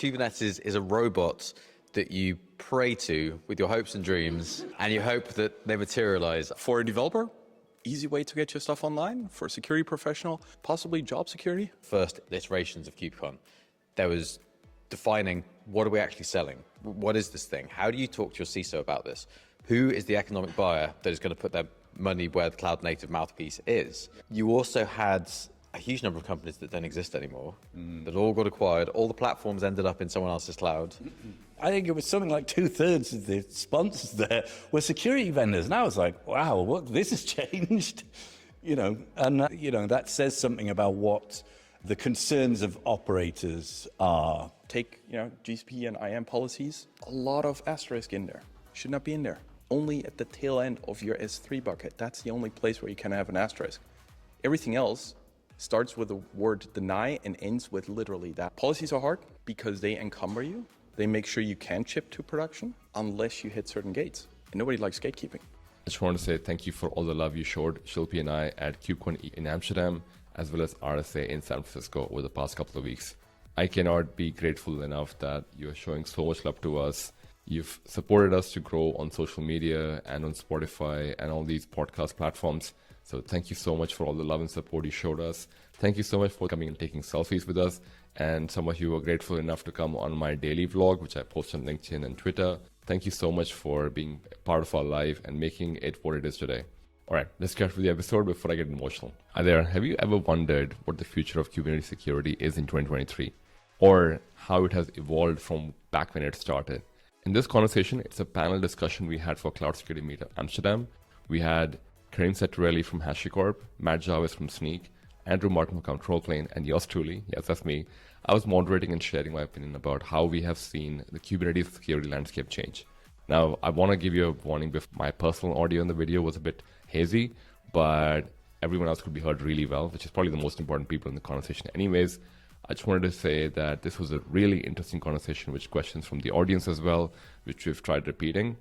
Kubernetes is a robot that you pray to with your hopes and dreams, and you hope that they materialize. For a developer, easy way to get your stuff online. For a security professional, possibly job security. First iterations of Kubecon, there was defining, what are we actually selling? What is this thing? How do you talk to your CISO about this? Who is the economic buyer that is going to put their money where the cloud native mouthpiece is? You also had a huge number of companies that don't exist anymore, that all got acquired. All the platforms ended up in someone else's cloud. I think it was something like 2/3 of the sponsors there were security vendors. And I was like, wow, what, this has changed, and that says something about what the concerns of operators are. Take, GCP and IAM policies, a lot of asterisk in there. Should not be in there. Only at the tail end of your S3 bucket. That's the only place where you can have an asterisk. Everything else starts with the word deny and ends with literally that. Policies are hard because they encumber you. They make sure you can't ship to production unless you hit certain gates. And nobody likes gatekeeping. I just want to say thank you for all the love you showed Shilpi and I at Kubecon in Amsterdam, as well as RSA in San Francisco over the past couple of weeks. I cannot be grateful enough that you're showing so much love to us. You've supported us to grow on social media and on Spotify and all these podcast platforms. So thank you so much for all the love and support you showed us. Thank you so much for coming and taking selfies with us. And some of you were grateful enough to come on my daily vlog, which I post on LinkedIn and Twitter. Thank you so much for being part of our life and making it what it is today. All right, let's get with the episode before I get emotional. Hi there, have you ever wondered what the future of Kubernetes security is in 2023? Or how it has evolved from back when it started? In this conversation, it's a panel discussion we had for Cloud Security Meetup Amsterdam. We had Kerim Satirli from Hashicorp, Matt Jarvis from Snyk, Andrew Martin from Controlplane, and yours truly, yes, that's me. I was moderating and sharing my opinion about how we have seen the Kubernetes security landscape change. Now, I want to give you a warning. My personal audio in the video was a bit hazy, but everyone else could be heard really well, which is probably the most important people in the conversation anyways. I just wanted to say that this was a really interesting conversation with questions from the audience as well, which we've tried repeating.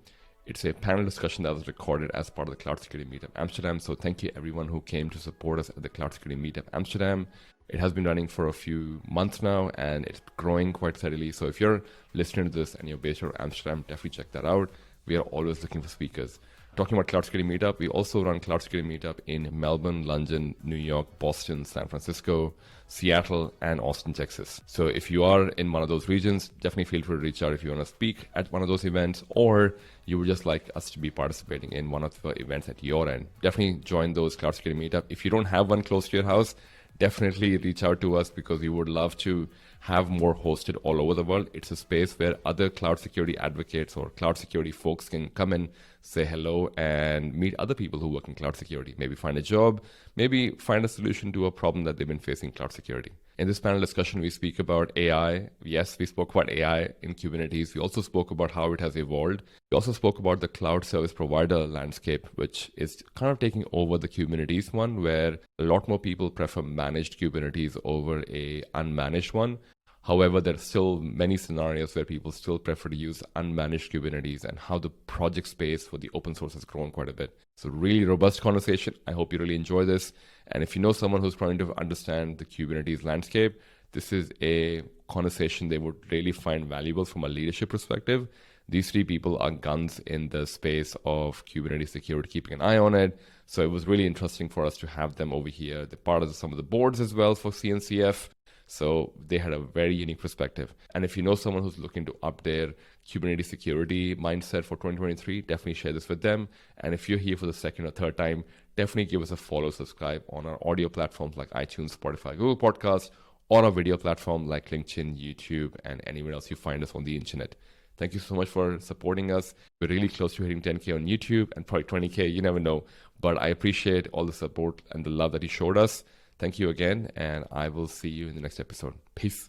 It's a panel discussion that was recorded as part of the Cloud Security Meetup Amsterdam. So thank you everyone who came to support us at the Cloud Security Meetup Amsterdam. It has been running for a few months now and it's growing quite steadily. So if you're listening to this and you're based out of Amsterdam, definitely check that out. We are always looking for speakers. Talking about Cloud Security Meetup, we also run Cloud Security Meetup in Melbourne, London, New York, Boston, San Francisco, Seattle, and Austin, Texas. So if you are in one of those regions, definitely feel free to reach out if you want to speak at one of those events, or you would just like us to be participating in one of the events at your end. Definitely join those Cloud Security Meetup. If you don't have one close to your house, definitely reach out to us because we would love to have more hosted all over the world. It's a space where other cloud security advocates or cloud security folks can come in, say hello, and meet other people who work in cloud security. Maybe find a job, maybe find a solution to a problem that they've been facing in cloud security. In this panel discussion, we speak about AI. Yes, we spoke about AI in Kubernetes. We also spoke about how it has evolved. We also spoke about the cloud service provider landscape, which is kind of taking over the Kubernetes one, where a lot more people prefer managed Kubernetes over a unmanaged one. However, there are still many scenarios where people still prefer to use unmanaged Kubernetes and how the project space for the open source has grown quite a bit. So really robust conversation. I hope you really enjoy this. And if you know someone who's trying to understand the Kubernetes landscape, this is a conversation they would really find valuable from a leadership perspective. These three people are guns in the space of Kubernetes security, keeping an eye on it. So it was really interesting for us to have them over here. They're part of some of the boards as well for CNCF. So they had a very unique perspective. And if you know someone who's looking to up their Kubernetes security mindset for 2023, definitely share this with them. And if you're here for the second or third time, definitely give us a follow, subscribe on our audio platforms like iTunes, Spotify, Google Podcasts, or our video platform like LinkedIn, YouTube, and anywhere else you find us on the internet. Thank you so much for supporting us. We're really close to hitting 10K on YouTube and probably 20K, you never know. But I appreciate all the support and the love that you showed us. Thank you again, and I will see you in the next episode. Peace.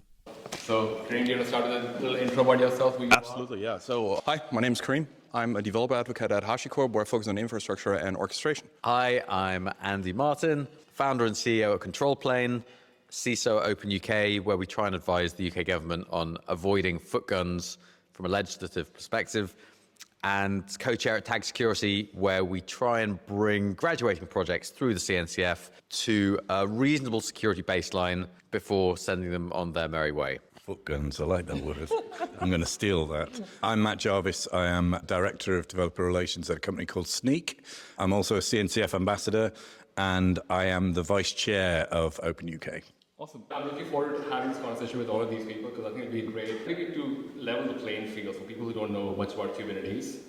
So, Kerim, you want to start with a little intro about yourself? Absolutely, yeah. So, hi, my name is Kerim. I'm a developer advocate at Hashicorp, where I focus on infrastructure and orchestration. Hi, I'm Andy Martin, founder and CEO at Controlplane, CISO at Open UK, where we try and advise the UK government on avoiding foot guns from a legislative perspective, and co-chair at Tag Security, where we try and bring graduating projects through the CNCF to a reasonable security baseline before sending them on their merry way. Foot guns, I like that word. I'm going to steal that. I'm Matt Jarvis. I am Director of Developer Relations at a company called Snyk. I'm also a CNCF ambassador, and I am the Vice Chair of Open UK. Awesome. I'm looking forward to having this conversation with all of these people because I think it'd be great. I think to level the playing field for people who don't know much about Kubernetes.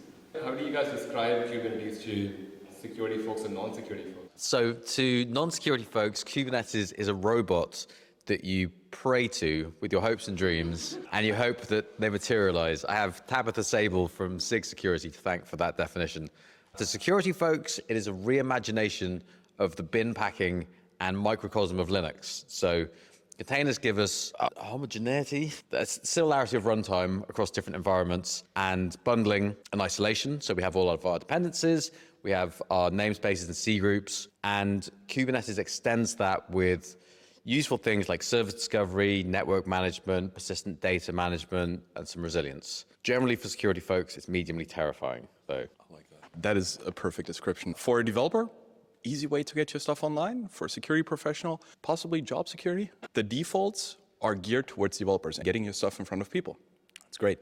How do you guys describe Kubernetes to security folks and non-security folks? So to non-security folks, Kubernetes is a robot that you pray to with your hopes and dreams, and you hope that they materialize. I have Tabitha Sable from SIG Security to thank for that definition. To security folks, it is a reimagination of the bin packing and microcosm of Linux. So containers give us a homogeneity, a similarity of runtime across different environments, and bundling and isolation. So we have all of our dependencies, we have our namespaces and C groups, and Kubernetes extends that with useful things like service discovery, network management, persistent data management, and some resilience. Generally for security folks, it's mediumly terrifying, though. I like that. That is a perfect description. For a developer, easy way to get your stuff online. For a security professional, possibly job security. The defaults are geared towards developers and getting your stuff in front of people. It's great.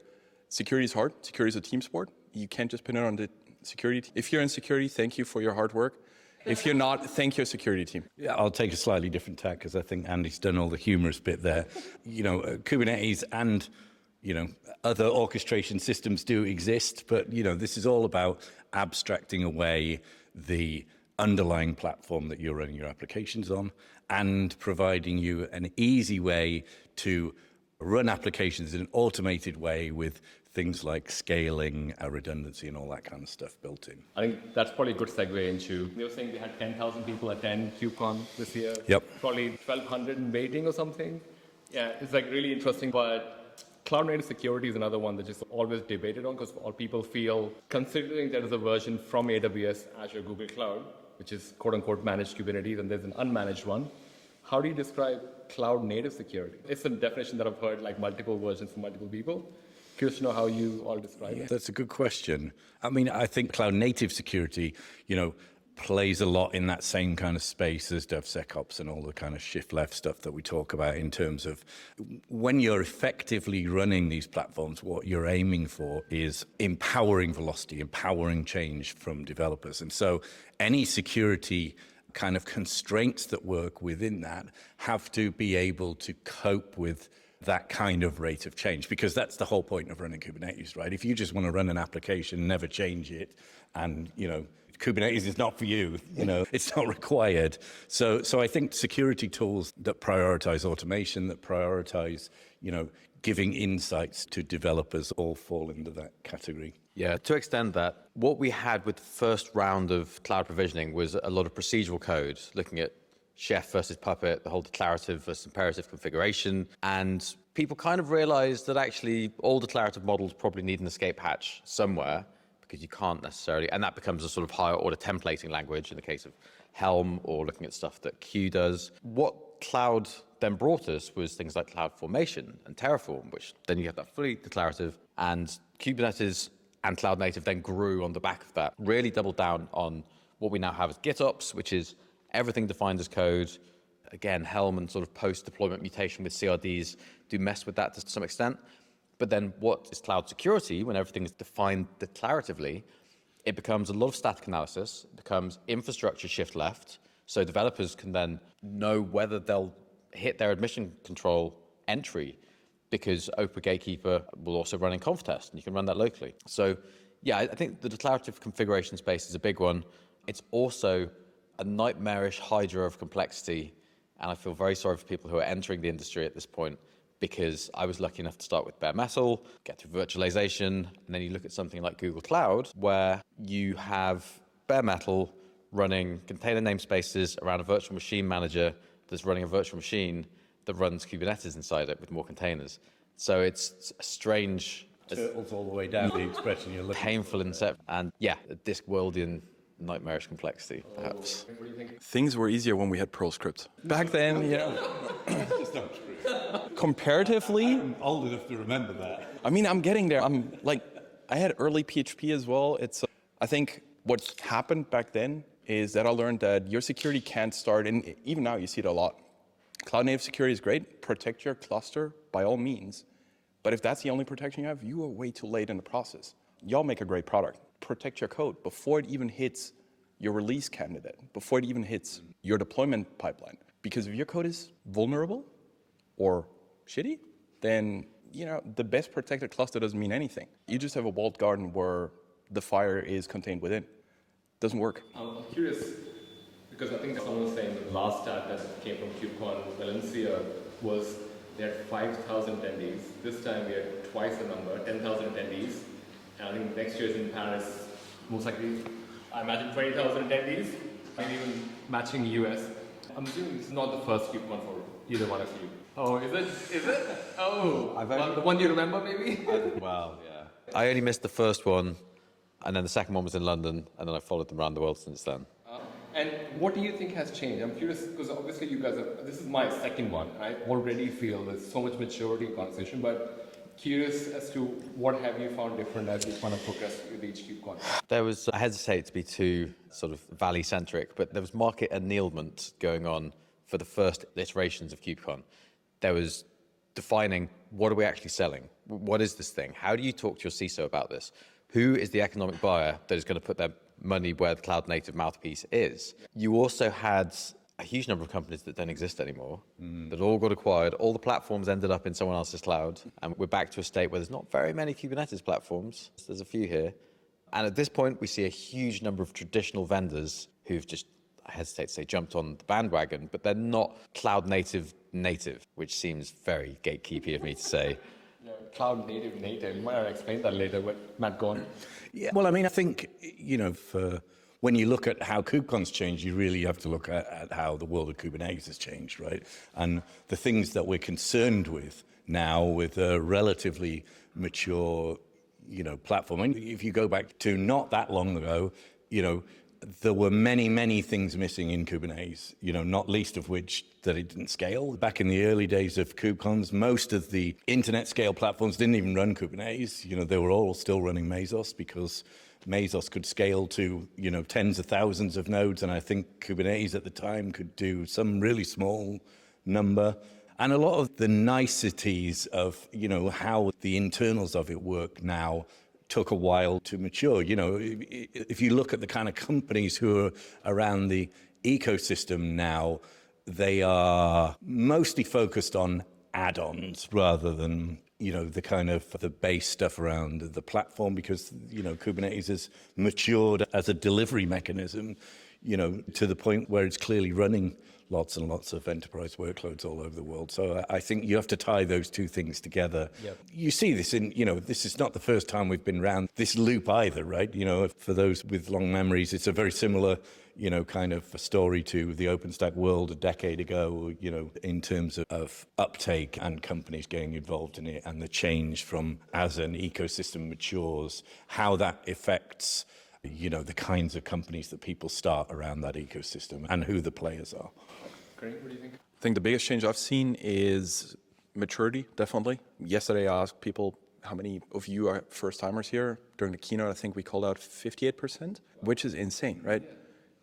Security is hard. Security is a team sport. You can't just pin it on the security. If you're in security, thank you for your hard work. If you're not, thank your security team. Yeah, I'll take a slightly different tack because I think Andy's done all the humorous bit there. Kubernetes and, other orchestration systems do exist, but, this is all about abstracting away the underlying platform that you're running your applications on and providing you an easy way to run applications in an automated way with things like scaling, redundancy, and all that kind of stuff built in. I think that's probably a good segue into, they were saying they had 10,000 people attend KubeCon this year. Yep. Probably 1,200 in waiting or something. Yeah, it's like really interesting, but cloud native security is another one that just always debated on because all people feel, considering there is a version from AWS, Azure, Google Cloud, which is quote unquote managed Kubernetes, and there's an unmanaged one. How do you describe cloud native security? It's a definition that I've heard like multiple versions from multiple people. Curious to know how you all describe it. That's a good question. I mean, I think cloud native security, plays a lot in that same kind of space as DevSecOps and all the kind of shift left stuff that we talk about in terms of when you're effectively running these platforms, what you're aiming for is empowering velocity, empowering change from developers. And so any security kind of constraints that work within that have to be able to cope with that kind of rate of change, because that's the whole point of running Kubernetes, right? If you just want to run an application, never change it, and, Kubernetes is not for you, it's not required. So I think security tools that prioritize automation, that prioritize, giving insights to developers all fall into that category. Yeah, to extend that, what we had with the first round of cloud provisioning was a lot of procedural code, looking at Chef versus Puppet, the whole declarative versus imperative configuration. And people kind of realized that actually all declarative models probably need an escape hatch somewhere, because you can't necessarily, and that becomes a sort of higher order templating language in the case of Helm or looking at stuff that Q does. What cloud then brought us was things like CloudFormation and Terraform, which then you have that fully declarative, and Kubernetes and cloud native then grew on the back of that, really doubled down on what we now have as GitOps, which is everything defined as code. Again, Helm and sort of post-deployment mutation with CRDs do mess with that to some extent. But then what is cloud security when everything is defined declaratively? It becomes a lot of static analysis. It becomes infrastructure shift left. So developers can then know whether they'll hit their admission control entry, because Open Gatekeeper will also run in Conftest, and you can run that locally. So yeah, I think the declarative configuration space is a big one. It's also a nightmarish hydra of complexity, and I feel very sorry for people who are entering the industry at this point, because I was lucky enough to start with bare metal, get through virtualization, and then you look at something like Google Cloud, where you have bare metal running container namespaces around a virtual machine manager that's running a virtual machine that runs Kubernetes inside it with more containers. So it's a strange, Turtles all the way down, the expression you're looking painful inception, and yeah, a Discworldian nightmarish complexity, perhaps. What do you think? Things were easier when we had Perl scripts. Back then, That's not true. comparatively, I'm old enough to remember that. I mean, I'm getting there. I had early PHP as well. I think what happened back then is that I learned that your security can't start, and even now you see it a lot, Cloud native security is great. Protect your cluster by all means. But if that's the only protection you have, you are way too late in the process. Y'all make a great product. Protect your code before it even hits your release candidate, before it even hits your deployment pipeline. Because if your code is vulnerable or shitty, then the best protected cluster doesn't mean anything. You just have a walled garden where the fire is contained within. Doesn't work. I'm curious, because I think someone was saying the last stat that came from KubeCon Valencia was they had 5,000 attendees. This time we had twice the number, 10,000 attendees. And I think next year's in Paris, most likely, I imagine 20,000 attendees, maybe even matching US. I'm assuming this is not the first KubeCon for either one of you. Oh, is it? Is it? Oh, the one you remember maybe? Wow, yeah. I only missed the first one, and then the second one was in London, and then I followed them around the world since then. And what do you think has changed? I'm curious, because obviously you guys this is my second one. I already feel there's so much maturity in conversation, but curious as to what have you found different as you kind of progress with each KubeCon? There was, I hesitate to be too sort of valley-centric, but there was market annealment going on for the first iterations of KubeCon. There was defining, what are we actually selling? What is this thing? How do you talk to your CISO about this? Who is the economic buyer that is going to put their money where the cloud native mouthpiece is? You also had a huge number of companies that don't exist anymore, that all got acquired. All the platforms ended up in someone else's cloud. And we're back to a state where there's not very many Kubernetes platforms. There's a few here. And at this point, we see a huge number of traditional vendors who've just, I hesitate to say, jumped on the bandwagon, but they're not cloud native, which seems very gatekeepy of me to say. Yeah, cloud native. You might have explained that later, but Matt, go on. Yeah, well, I mean, I think, when you look at how KubeCon's changed, you really have to look at how the world of Kubernetes has changed, right? And the things that we're concerned with now with a relatively mature, platform. I mean, if you go back to not that long ago, there were many, many things missing in Kubernetes, not least of which that it didn't scale. Back in the early days of KubeCons, most of the internet scale platforms didn't even run Kubernetes. They were all still running Mesos because Mesos could scale to, tens of thousands of nodes. And I think Kubernetes at the time could do some really small number. And a lot of the niceties of, how the internals of it work now took a while to mature. If you look at the kind of companies who are around the ecosystem now, they are mostly focused on add-ons rather than, the kind of the base stuff around the platform, because, Kubernetes has matured as a delivery mechanism, to the point where it's clearly running lots and lots of enterprise workloads all over the world. So I think you have to tie those two things together. Yep. You see this in, this is not the first time we've been around this loop either, right? For those with long memories, it's a very similar, kind of a story to the OpenStack world a decade ago, in terms of uptake and companies getting involved in it and the change from as an ecosystem matures, how that affects the kinds of companies that people start around that ecosystem and who the players are. Great. What do you think? I think the biggest change I've seen is maturity, definitely. Yesterday I asked people, how many of you are first-timers here? During the keynote, I think we called out 58%, which is insane, right?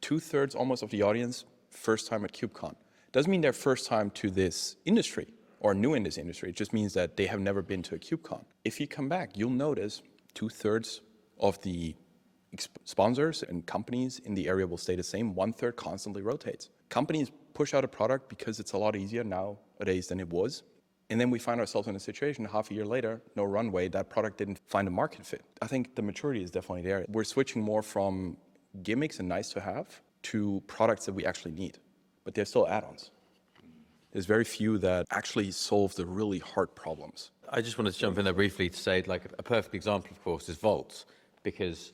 2/3 almost of the audience, first time at KubeCon. Doesn't mean they're first time to this industry or new in this industry. It just means that they have never been to a KubeCon. If you come back, you'll notice 2/3 of the sponsors and companies in the area will stay the same. 1/3 constantly rotates. Companies push out a product because it's a lot easier nowadays than it was. And then we find ourselves in a situation half a year later, no runway, that product didn't find a market fit. I think the maturity is definitely there. We're switching more from gimmicks and nice to have to products that we actually need, but they're still add-ons. There's very few that actually solve the really hard problems. I just wanted to jump in there briefly to say, like, a perfect example, of course, is Vault, because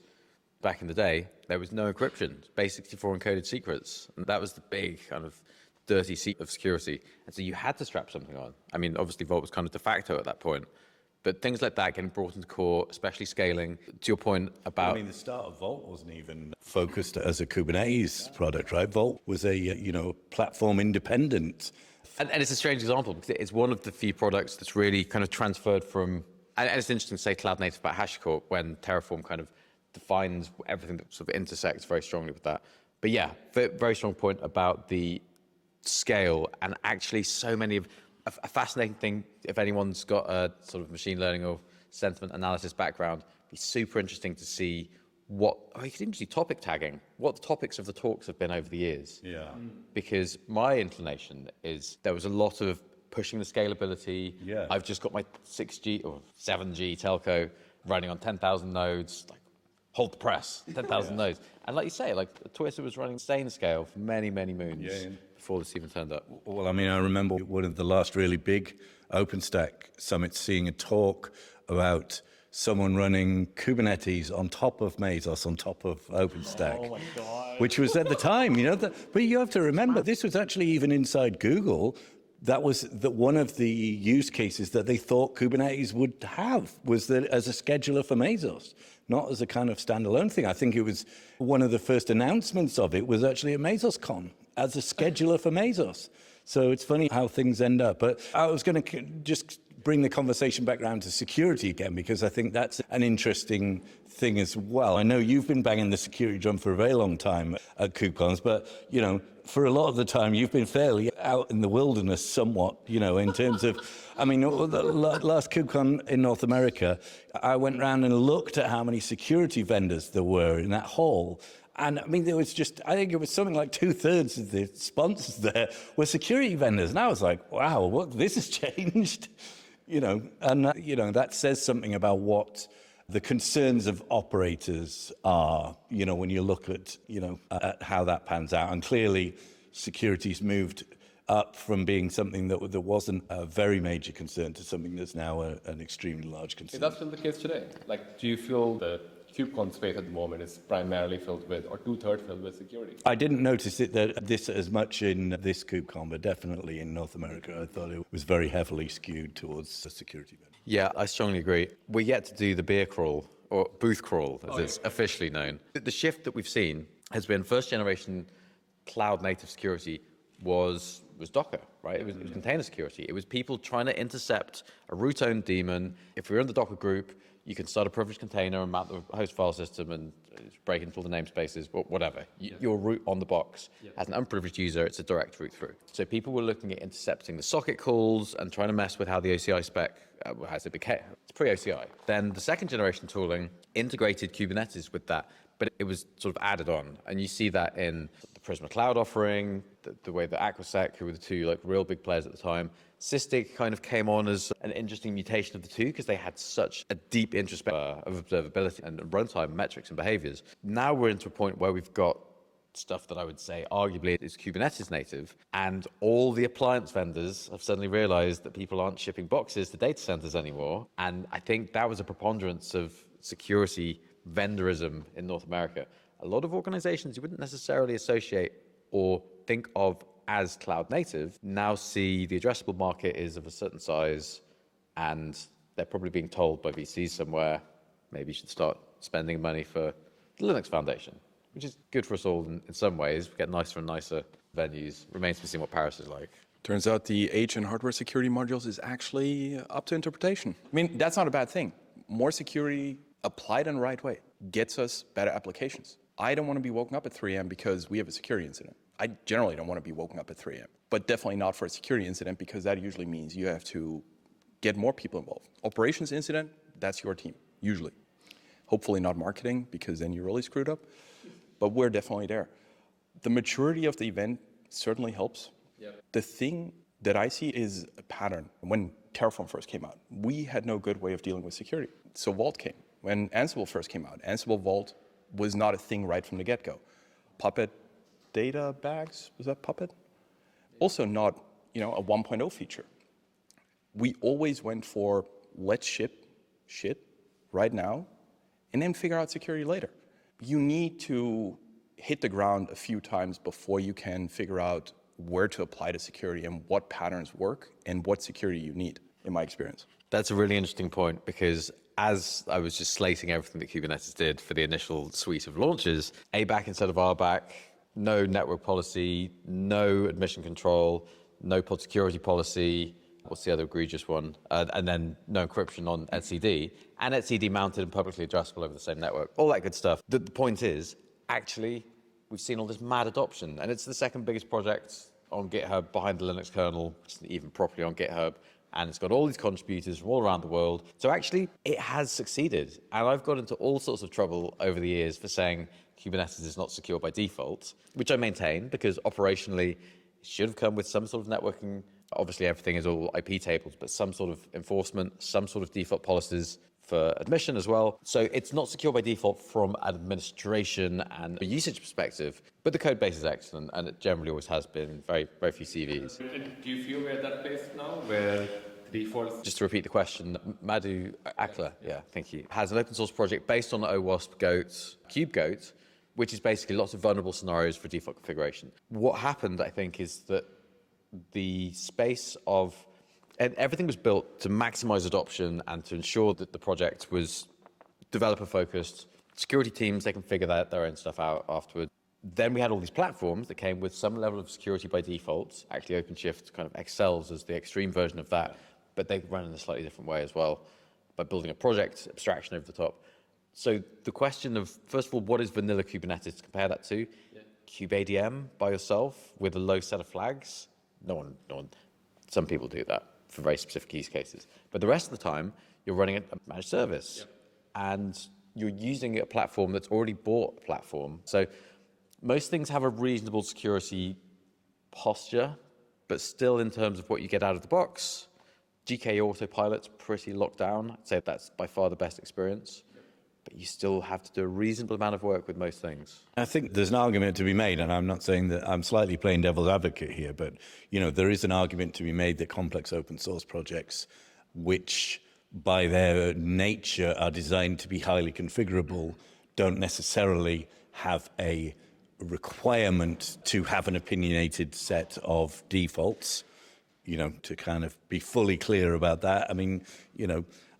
back in the day, there was no encryption, base 64 encoded secrets. And that was the big kind of dirty secret of security. And so you had to strap something on. I mean, obviously, Vault was kind of de facto at that point. But things like that getting brought into core, especially scaling, to your point about... I mean, the start of Vault wasn't even focused as a Kubernetes product, right? Vault was a, platform independent. And it's a strange example because it's one of the few products that's really kind of transferred from... And it's interesting to say cloud native about Hashicorp when Terraform kind of defines everything that sort of intersects very strongly with that. But yeah, very strong point about the scale, and actually so many of a fascinating thing. If anyone's got a sort of machine learning or sentiment analysis background, it'd be super interesting to see you could even do topic tagging, what the topics of the talks have been over the years. Yeah. Because my inclination is there was a lot of pushing the scalability. Yeah. I've just got my 6G or 7G telco running on 10,000 nodes, like hold the press, 10,000 nodes. And like you say, like Twitter was running insane scale for many, many moons before this even turned up. Well, I mean, I remember one of the last really big OpenStack summits seeing a talk about someone running Kubernetes on top of Mesos, on top of OpenStack. Oh my God. Which was at the time, but you have to remember, this was actually even inside Google. That was one of the use cases that they thought Kubernetes would have, was that as a scheduler for Mesos, not as a kind of standalone thing. I think it was one of the first announcements of it was actually at MesosCon as a scheduler for Mesos. So it's funny how things end up. But I was going to just bring the conversation back around to security again, because I think that's an interesting thing as well. I know you've been banging the security drum for a very long time at KubeCons, but, for a lot of the time, you've been fairly out in the wilderness somewhat, in terms of, I mean, the last KubeCon in North America, I went around and looked at how many security vendors there were in that hall. And I mean, there was I think it was something like 2/3 of the sponsors there were security vendors. And I was like, wow, this has changed, that says something about what the concerns of operators are, when you look at how that pans out. And clearly, security's moved up from being something that wasn't a very major concern to something that's now an extremely large concern. Is that still the case today? Like, do you feel the KubeCon space at the moment is primarily filled with, or 2/3 filled with security? I didn't notice this as much in this KubeCon, but definitely in North America, I thought it was very heavily skewed towards the security. Yeah, I strongly agree. We're yet to do the beer crawl, or booth crawl, as it's officially known. The shift that we've seen has been first generation cloud native security was Docker, right? It was container security. It was people trying to intercept a root-owned daemon. If we're in the Docker group, you can start a privileged container and mount the host file system and break into all the namespaces, whatever. Your root on the box. As an unprivileged user, it's a direct route through. So people were looking at intercepting the socket calls and trying to mess with how the OCI spec, as it became. It's pre-OCI. Then the second generation tooling integrated Kubernetes with that, but it was sort of added on. And you see that in the Prisma Cloud offering, the way that Aquasec, who were the two real big players at the time, Sysdig kind of came on as an interesting mutation of the two because they had such a deep interest of observability and runtime metrics and behaviors. Now we're into a point where we've got stuff that I would say arguably is Kubernetes native, and all the appliance vendors have suddenly realized that people aren't shipping boxes to data centers anymore. And I think that was a preponderance of security vendorism in North America. A lot of organizations you wouldn't necessarily associate or think of as cloud native now see the addressable market is of a certain size, and they're probably being told by VCs somewhere, maybe you should start spending money for the Linux Foundation, which is good for us all in some ways. We get nicer and nicer venues. Remains to be seen what Paris is like. Turns out the H in hardware security modules is actually up to interpretation. I mean, that's not a bad thing. More security applied in the right way gets us better applications. I don't want to be woken up at 3 a.m. because we have a security incident. I generally don't want to be woken up at 3 a.m., but definitely not for a security incident, because that usually means you have to get more people involved. Operations incident, that's your team, usually. Hopefully not marketing, because then you're really screwed up, but we're definitely there. The maturity of the event certainly helps. Yep. The thing that I see is a pattern. When Terraform first came out, we had no good way of dealing with security. So Vault came. When Ansible first came out, Ansible Vault was not a thing right from the get-go. Puppet data bags, was that Puppet? Also not, a 1.0 feature. We always went for let's ship shit right now and then figure out security later. You need to hit the ground a few times before you can figure out where to apply the security and what patterns work and what security you need, in my experience. That's a really interesting point, because as I was just slating everything that Kubernetes did for the initial suite of launches, ABAC instead of RBAC, no network policy, no admission control, no pod security policy, what's the other egregious one? And then no encryption on etcd, and etcd mounted and publicly addressable over the same network, all that good stuff. The point is, actually, we've seen all this mad adoption, and it's the second biggest project on GitHub behind the Linux kernel, which isn't even properly on GitHub. And it's got all these contributors from all around the world. So actually, it has succeeded. And I've got into all sorts of trouble over the years for saying Kubernetes is not secure by default, which I maintain because operationally, it should have come with some sort of networking. Obviously, everything is all IP tables, but some sort of enforcement, some sort of default policies for admission as well. So it's not secure by default from an administration and a usage perspective, but the code base is excellent, and it generally always has been. Very, very few CVs. Do you feel we're at that place now where the default... Just to repeat the question, Madhu Akla, yeah, thank you, has an open source project based on OWASP Goat, KubeGoat, which is basically lots of vulnerable scenarios for default configuration. What happened, I think, is that the space of... And everything was built to maximize adoption and to ensure that the project was developer focused. Security teams, they can figure their own stuff out afterward. Then we had all these platforms that came with some level of security by default. Actually, OpenShift kind of excels as the extreme version of that, but they run in a slightly different way as well by building a project abstraction over the top. So the question of, first of all, what is vanilla Kubernetes to compare that to? Yeah. KubeADM by yourself with a low set of flags? No one. Some people do that for very specific use cases. But the rest of the time, you're running a managed service. Yep. And you're using a platform that's already bought a platform. So most things have a reasonable security posture, but still in terms of what you get out of the box, GK Autopilot's pretty locked down. I'd say that's by far the best experience. But you still have to do a reasonable amount of work with most things. I think there's an argument to be made, and I'm not saying that I'm slightly playing devil's advocate here, but there is an argument to be made that complex open source projects, which by their nature are designed to be highly configurable, don't necessarily have a requirement to have an opinionated set of defaults, to kind of be fully clear about that. I mean,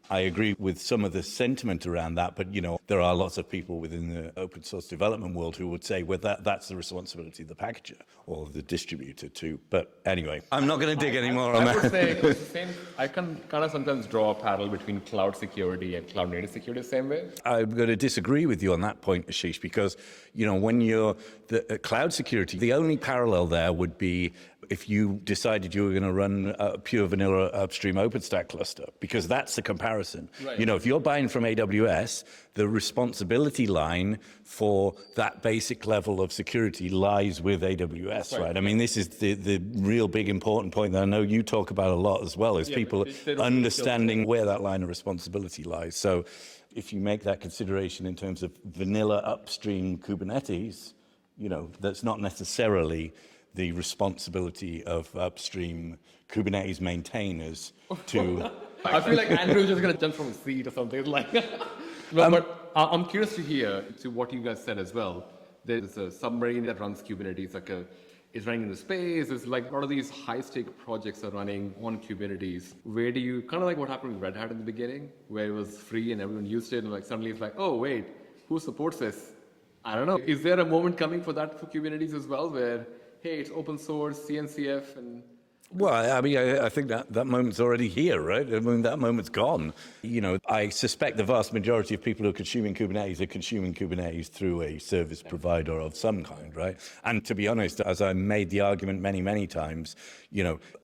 I agree with some of the sentiment around that, but there are lots of people within the open source development world who would say, well, that's the responsibility of the packager or the distributor too. But anyway, I'm not going to dig any more on that. I would say it's the same. I can kind of sometimes draw a parallel between cloud security and cloud native security the same way. I'm going to disagree with you on that point, Ashish, because when you're the cloud security, the only parallel there would be if you decided you were going to run a pure vanilla upstream OpenStack cluster, because that's the comparison. Right. If you're buying from AWS, the responsibility line for that basic level of security lies with AWS, right? I mean, this is the real big important point that I know you talk about a lot as well, is people understanding where that line of responsibility lies. So if you make that consideration in terms of vanilla upstream Kubernetes, that's not necessarily the responsibility of upstream Kubernetes maintainers to... I feel like Andrew's just going to jump from a seat or something like but I'm curious to hear to what you guys said as well. There's a submarine that runs Kubernetes, it's running in space. There's a lot of these high-stake projects are running on Kubernetes. Where do you, kind of like what happened with Red Hat in the beginning, where it was free and everyone used it, and suddenly it's oh, wait, who supports this? I don't know. Is there a moment coming for that for Kubernetes as well, where hey, it's open source, CNCF, and... Well, I mean, I think that moment's already here, right? I mean, that moment's gone. I suspect the vast majority of people who are consuming Kubernetes through a service provider of some kind, right? And to be honest, as I made the argument many, many times,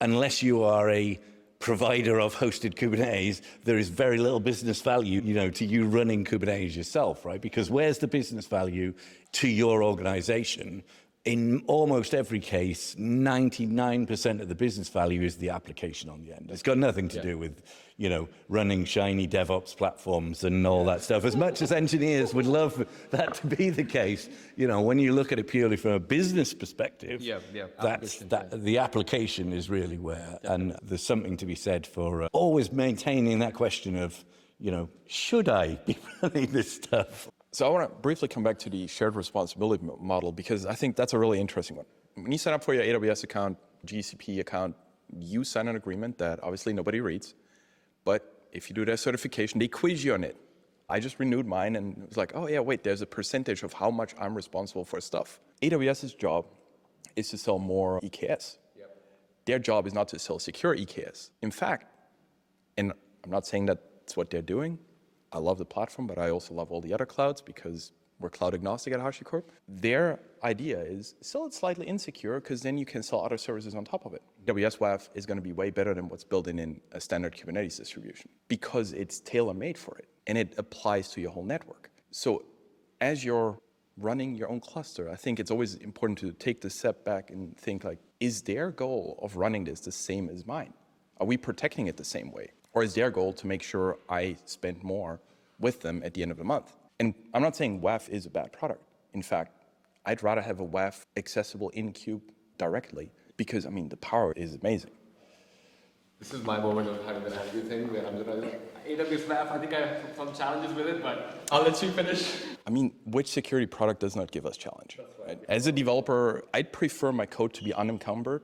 unless you are a provider of hosted Kubernetes, there is very little business value, to you running Kubernetes yourself, right? Because where's the business value to your organization? In almost every case, 99% of the business value is the application on the end. It's got nothing to do with, running shiny DevOps platforms and all that stuff. As much as engineers would love that to be the case, when you look at it purely from a business perspective, the application is really where. And there's something to be said for always maintaining that question of, should I be running this stuff? So I want to briefly come back to the shared responsibility model, because I think that's a really interesting one. When you sign up for your AWS account, GCP account, you sign an agreement that obviously nobody reads. But if you do their certification, they quiz you on it. I just renewed mine and it was oh yeah, wait, there's a percentage of how much I'm responsible for stuff. AWS's job is to sell more EKS. Yep. Their job is not to sell secure EKS. In fact, and I'm not saying that's what they're doing, I love the platform, but I also love all the other clouds, because We're cloud agnostic at Hashicorp. Their idea is sell it slightly insecure because then you can sell other services on top of it. AWS WAF is going to be way better than what's built in a standard Kubernetes distribution because it's tailor-made for it and it applies to your whole network. So as you're running your own cluster, I think it's always important to take the step back and think like, is their goal of running this the same as mine? Are we protecting it the same way? Or is their goal to make sure I spend more with them at the end of the month? And I'm not saying WAF is a bad product. In fact, I'd rather have a WAF accessible in Kube directly because, I mean, the power is amazing. This is my moment of having an angry thing where I'm going to AWS WAF. I think I have some challenges with it, but I'll let you finish. I mean, which security product does not give us challenge? Right? As a developer, I'd prefer my code to be unencumbered.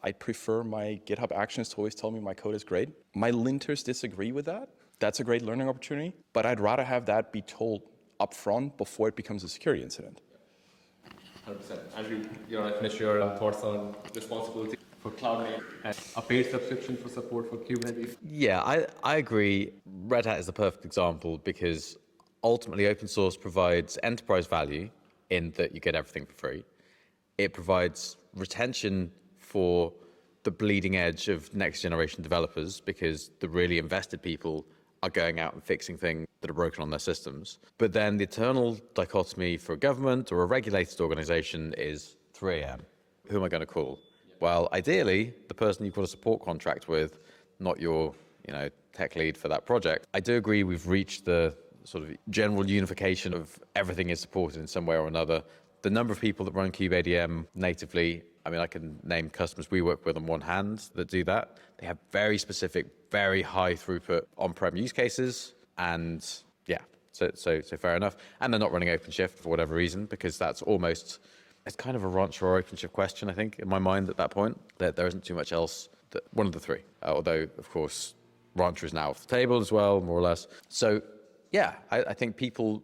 I'd prefer my GitHub Actions to always tell me my code is great. My linters disagree with that. That's a great learning opportunity, but I'd rather have that be told upfront before it becomes a security incident. 100%. Andrew, you want to finish your thoughts on responsibility for cloud native and a paid subscription for support for Kubernetes? Yeah, I agree. Red Hat is the perfect example because ultimately open source provides enterprise value in that you get everything for free. It provides retention for the bleeding edge of next generation developers because the really invested people are going out and fixing things that are broken on their systems. But then the eternal dichotomy for a government or a regulated organization is 3 a.m. Who am I going to call? Well, ideally, the person you've got a support contract with, not your tech lead for that project. I do agree we've reached the sort of general unification of everything is supported in some way or another. The number of people that run kubeadm natively, I mean, I can name customers we work with on one hand that do that. They have very specific, very high throughput on-prem use cases. And yeah, so fair enough. And they're not running OpenShift for whatever reason, because that's almost, it's kind of a Rancher or OpenShift question, I think, in my mind at that point, that there isn't too much else, one of the three. Although, of course, Rancher is now off the table as well, more or less. So yeah, I think people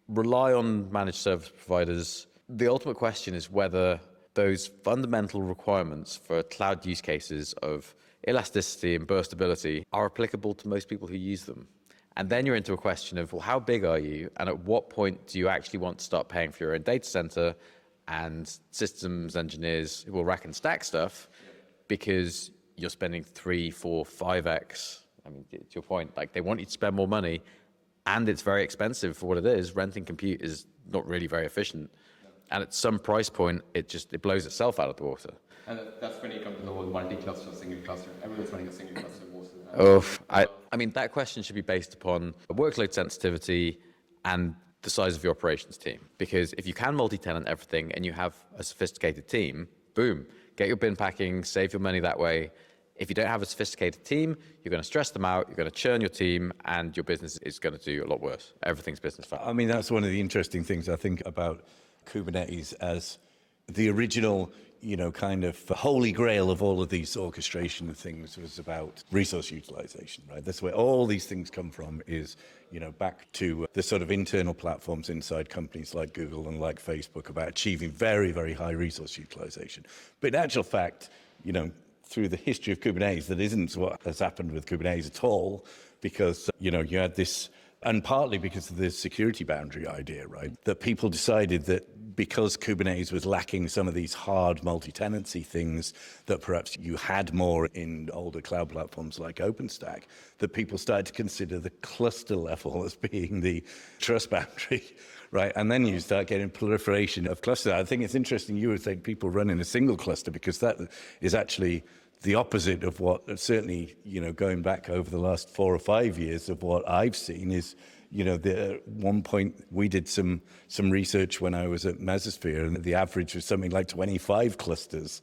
rely on managed service providers. The ultimate question is whether those fundamental requirements for cloud use cases of elasticity and burstability are applicable to most people who use them. And then you're into a question of, well, how big are you? And at what point do you actually want to start paying for your own data center and systems engineers who will rack and stack stuff because you're spending 3, 4, 5x. I mean, to your point, like they want you to spend more money and it's very expensive for what it is. Renting compute is not really very efficient. And at some price point, it blows itself out of the water. And that's when you come to the whole multi-cluster, single cluster. Everyone's running a single cluster most of the time. I mean, that question should be based upon workload sensitivity and the size of your operations team. Because if you can multi-tenant everything and you have a sophisticated team, boom, get your bin packing, save your money that way. If you don't have a sophisticated team, you're going to stress them out, you're going to churn your team, and your business is going to do a lot worse. Everything's business value. I mean, that's one of the interesting things I think about Kubernetes as the original, kind of the holy grail of all of these orchestration things was about resource utilization, right? That's where all these things come from is, back to the sort of internal platforms inside companies like Google and like Facebook about achieving very, very high resource utilization. But in actual fact, through the history of Kubernetes, that isn't what has happened with Kubernetes at all, because, you had this, and partly because of the security boundary idea, right? That people decided that because Kubernetes was lacking some of these hard multi-tenancy things that perhaps you had more in older cloud platforms like OpenStack, that people started to consider the cluster level as being the trust boundary, right? And then you start getting proliferation of clusters. I think it's interesting you would think people run in a single cluster because that is actually the opposite of what, certainly, going back over the last 4 or 5 years of what I've seen is, at one point we did some research when I was at Mesosphere, and the average was something like 25 clusters,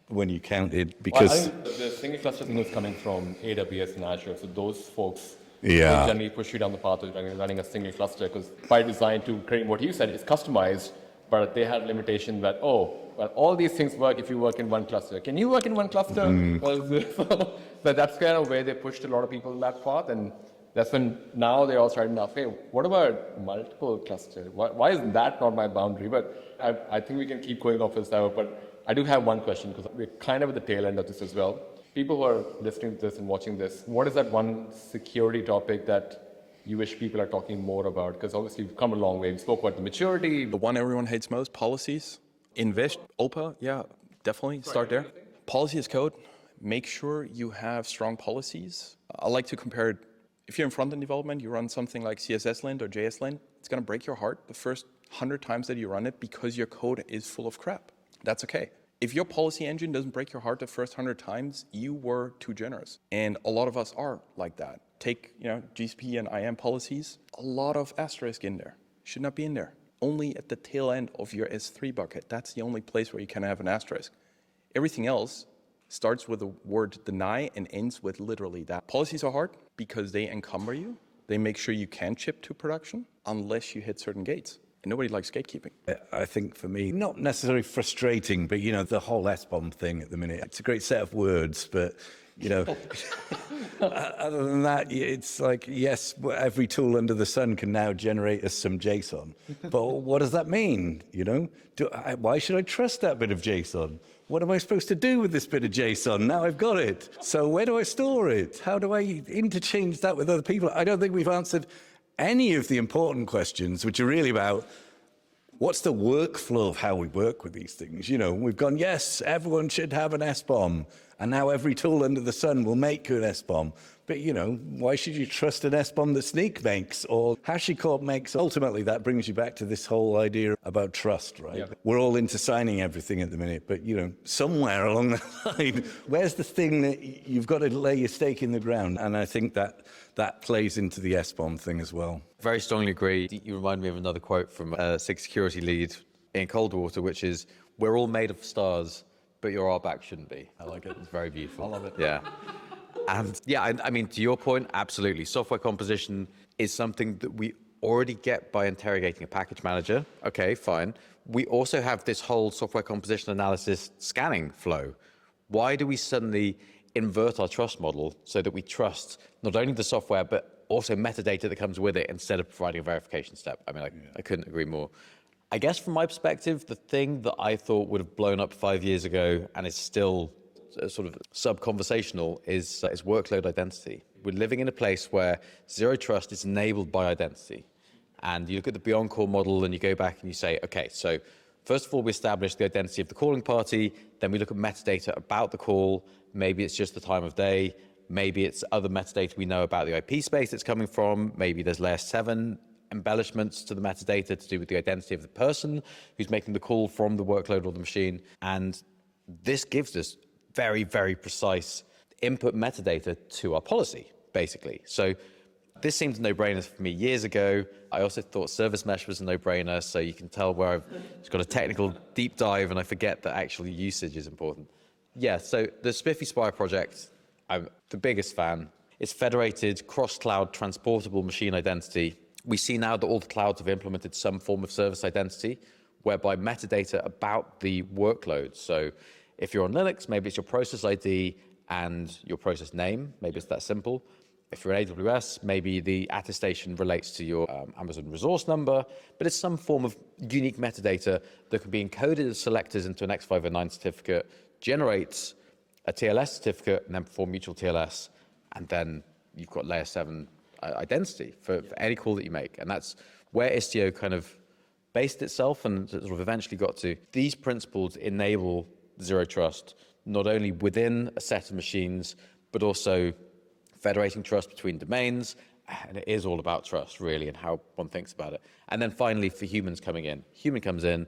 when you counted, because... Well, I think the single cluster thing is coming from AWS and Azure, so those folks Yeah. generally push you down the path of running a single cluster, because by design, to create what you said, is customized, but they had limitation that, well, all these things work if you work in one cluster. Can you work in one cluster? Well, but that's kind of where they pushed a lot of people in that path, and that's when now they're all starting to ask, hey, what about multiple clusters? Why is that not my boundary? But I think we can keep going off this hour, but I do have one question, because we're kind of at the tail end of this as well. People who are listening to this and watching this, what is that one security topic that you wish people are talking more about? Because obviously we've come a long way. We spoke about the maturity. The one everyone hates most, policies. Invest, OPA, yeah, definitely start there. Policy as code. Make sure you have strong policies. I like to compare it. If you're in front-end development, you run something like CSS-lint or JS-lint, it's going to break your heart the first 100 times that you run it because your code is full of crap. That's okay. If your policy engine doesn't break your heart the first 100 times, you were too generous. And a lot of us are like that. Take, GCP and IAM policies, a lot of asterisk in there. Should not be in there. Only at the tail end of your S3 bucket. That's the only place where you can have an asterisk. Everything else starts with the word deny and ends with literally that. Policies are hard because they encumber you. They make sure you can't ship to production unless you hit certain gates. And nobody likes gatekeeping. I think for me, not necessarily frustrating, but the whole S-bomb thing at the minute, it's a great set of words, but other than that, it's like, yes, every tool under the sun can now generate us some JSON. But what does that mean? Why should I trust that bit of JSON? What am I supposed to do with this bit of JSON? Now I've got it. So where do I store it? How do I interchange that with other people? I don't think we've answered any of the important questions, which are really about what's the workflow of how we work with these things. We've gone, yes, everyone should have an S-bomb, and now every tool under the sun will make you an S-bomb. But, why should you trust an S-bomb that Snyk makes or Hashicorp makes? Ultimately, that brings you back to this whole idea about trust, right? Yeah. We're all into signing everything at the minute, but, somewhere along the line, where's the thing that you've got to lay your stake in the ground? And I think that plays into the S-bomb thing as well. Very strongly agree. You remind me of another quote from a SIG security lead in Coldwater, which is, we're all made of stars, but your RBAC shouldn't be. I like it. It's very beautiful. I love it. Yeah. And yeah, I mean, to your point, absolutely. Software composition is something that we already get by interrogating a package manager. Okay, fine. We also have this whole software composition analysis scanning flow. Why do we suddenly invert our trust model so that we trust not only the software, but also metadata that comes with it instead of providing a verification step? I mean, I couldn't agree more. I guess from my perspective, the thing that I thought would have blown up 5 years ago and is still sort of sub-conversational is workload identity. We're living in a place where zero trust is enabled by identity. And you look at the Beyond Core model and you go back and you say, okay, so first of all, we establish the identity of the calling party. Then we look at metadata about the call. Maybe it's just the time of day. Maybe it's other metadata we know about the IP space it's coming from. Maybe there's layer 7 embellishments to the metadata to do with the identity of the person who's making the call from the workload or the machine. And this gives us very, very precise input metadata to our policy, basically. So this seemed a no-brainer for me years ago. I also thought service mesh was a no-brainer, so you can tell where I've just got a technical deep dive and I forget that actually usage is important. Yeah, so the Spiffy Spire project, I'm the biggest fan. It's federated, cross-cloud, transportable machine identity. We see now that all the clouds have implemented some form of service identity, whereby metadata about the workload. So if you're on Linux, maybe it's your process ID and your process name. Maybe it's that simple. If you're in AWS, maybe the attestation relates to your Amazon resource number, but it's some form of unique metadata that can be encoded as selectors into an X509 certificate, generates a TLS certificate, and then perform mutual TLS, and then you've got layer 7 identity for any call that you make. And that's where Istio kind of based itself and sort of eventually got to. These principles enable zero trust, not only within a set of machines, but also federating trust between domains. And it is all about trust, really, and how one thinks about it. And then finally, for humans coming in, human comes in,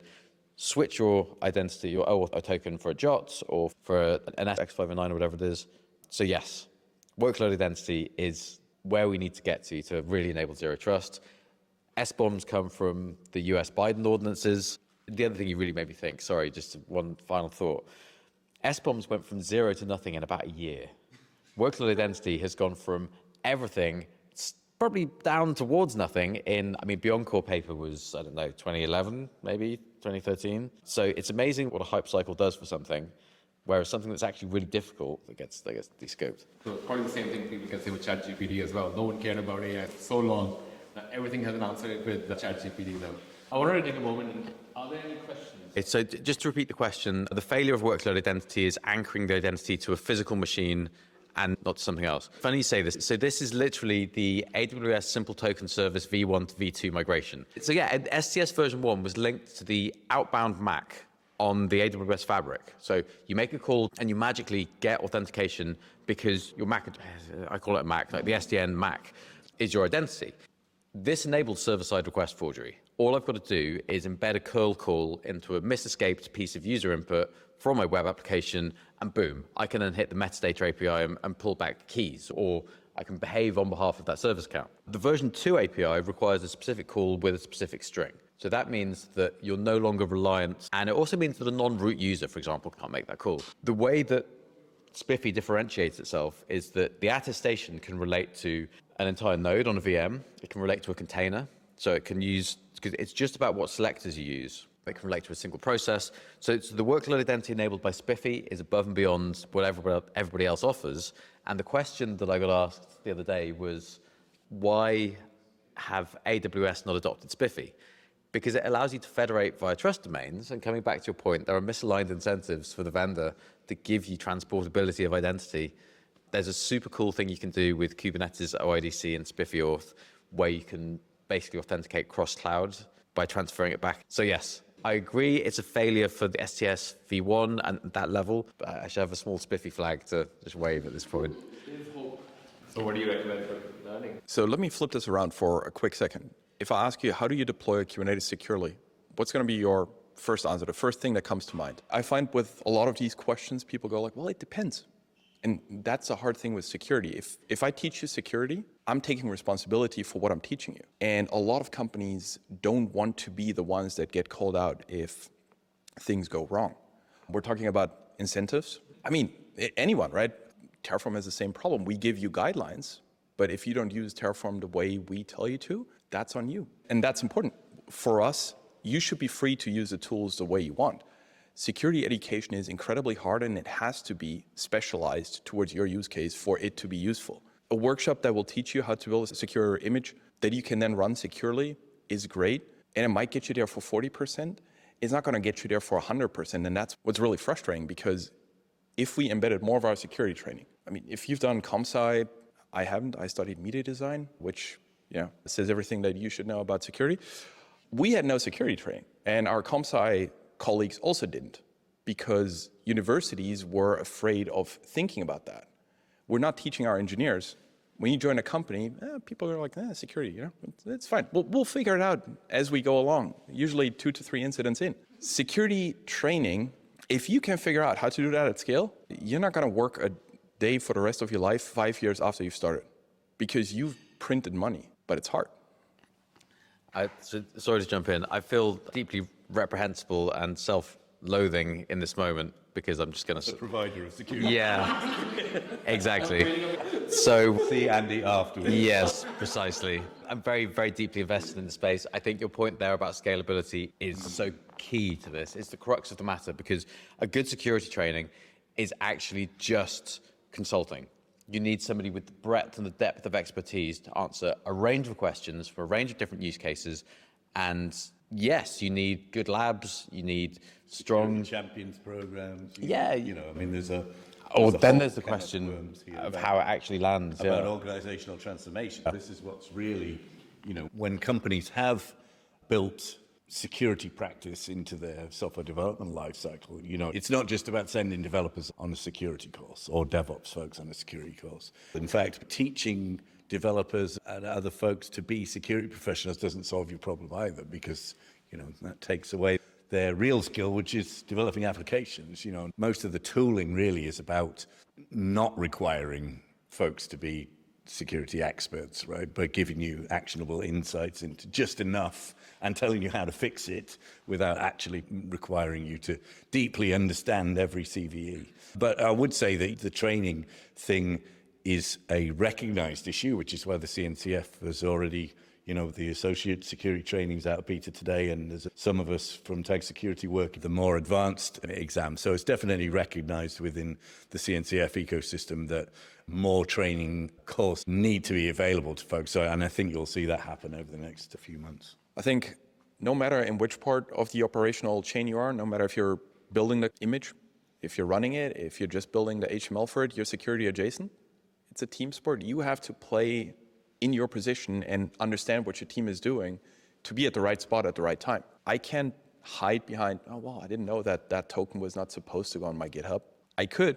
switch your identity, your OAuth token for a JOT or for an X509 or whatever it is. So yes, workload identity is where we need to get to really enable zero trust. S-bombs come from the US Biden ordinances. The other thing you really made me think, sorry, just one final thought. S-bombs went from 0 to nothing in about a year. Workload identity has gone from everything, probably down towards nothing Beyond Core paper was, 2011, maybe 2013. So it's amazing what a hype cycle does for something, whereas something that's actually really difficult that gets de-scoped. So probably the same thing people can say with ChatGPT as well. No one cared about AI for so long. Now everything has an answer with the ChatGPT though. I wanted to take a moment and are there any questions? So just to repeat the question, the failure of workload identity is anchoring the identity to a physical machine and not to something else. Funny you say this. So this is literally the AWS Simple Token Service V1 to V2 migration. So yeah, STS version 1 was linked to the outbound MAC on the AWS Fabric. So you make a call and you magically get authentication because your MAC, I call it a MAC, like the SDN MAC, is your identity. This enables server-side request forgery. All I've got to do is embed a curl call into a misescaped piece of user input from my web application, and boom, I can then hit the metadata API and pull back keys, or I can behave on behalf of that service account. The version 2 API requires a specific call with a specific string. So that means that you're no longer reliant, and it also means that a non-root user, for example, can't make that call. The way that Spiffy differentiates itself is that the attestation can relate to an entire node on a VM. It can relate to a container. So it can use, because it's just about what selectors you use. It can relate to a single process. So the workload identity enabled by Spiffy is above and beyond what everybody else offers. And the question that I got asked the other day was, why have AWS not adopted Spiffy? Because it allows you to federate via trust domains. And coming back to your point, there are misaligned incentives for the vendor to give you transportability of identity. There's a super cool thing you can do with Kubernetes OIDC and Spiffy Auth, where you can basically authenticate cross-cloud by transferring it back. So yes, I agree it's a failure for the STS v1 and that level, but I should have a small Spiffy flag to just wave at this point. So what do you recommend for learning? So let me flip this around for a quick second. If I ask you, how do you deploy Kubernetes securely? What's going to be your first answer, the first thing that comes to mind? I find with a lot of these questions, people go like, well, it depends. And that's a hard thing with security. If I teach you security, I'm taking responsibility for what I'm teaching you. And a lot of companies don't want to be the ones that get called out if things go wrong. We're talking about incentives. I mean, anyone, right? Terraform has the same problem. We give you guidelines, but if you don't use Terraform the way we tell you to, that's on you. And that's important. For us, you should be free to use the tools the way you want. Security education is incredibly hard, and it has to be specialized towards your use case for it to be useful. A workshop that will teach you how to build a secure image that you can then run securely is great, and it might get you there for 40%. It's not going to get you there for 100%, and that's what's really frustrating, because if we embedded more of our security training, I mean, if you've done ComSci, I haven't. I studied media design, which says everything that you should know about security. We had no security training, and our ComSci colleagues also didn't, because universities were afraid of thinking about that. We're not teaching our engineers. When you join a company, people are like, security, it's fine. We'll figure it out as we go along, usually 2 to 3 incidents in. Security training, if you can figure out how to do that at scale, you're not going to work a day for the rest of your life 5 years after you've started, because you've printed money, but it's hard. Sorry to jump in. I feel deeply reprehensible and self-loathing in this moment, because I'm just going to... The provider of security. Yeah, exactly. So... See Andy afterwards. Yes, precisely. I'm very, very deeply invested in the space. I think your point there about scalability is so key to this. It's the crux of the matter, because a good security training is actually just consulting. You need somebody with the breadth and the depth of expertise to answer a range of questions for a range of different use cases. And yes, you need good labs, you need strong... champions programs. Yeah. I mean, there's a... Then there's the question of how it actually lands. About organizational transformation. This is what's really, when companies have built security practice into their software development lifecycle, it's not just about sending developers on a security course or DevOps folks on a security course. In fact, teaching developers and other folks to be security professionals doesn't solve your problem either, because, that takes away their real skill, which is developing applications. Most of the tooling really is about not requiring folks to be security experts, right? But giving you actionable insights into just enough and telling you how to fix it without actually requiring you to deeply understand every CVE. But I would say that the training thing is a recognized issue, which is why the CNCF has already, the associate security training's out of beta today, and there's some of us from Tag Security work at the more advanced exams. So it's definitely recognized within the CNCF ecosystem that more training courses need to be available to folks. And I think you'll see that happen over the next few months. I think no matter in which part of the operational chain you are, no matter if you're building the image, if you're running it, if you're just building the HTML for it, you're security adjacent. It's a team sport. You have to play in your position and understand what your team is doing to be at the right spot at the right time. I can't hide behind, oh, wow, I didn't know that that token was not supposed to go on my GitHub. I could,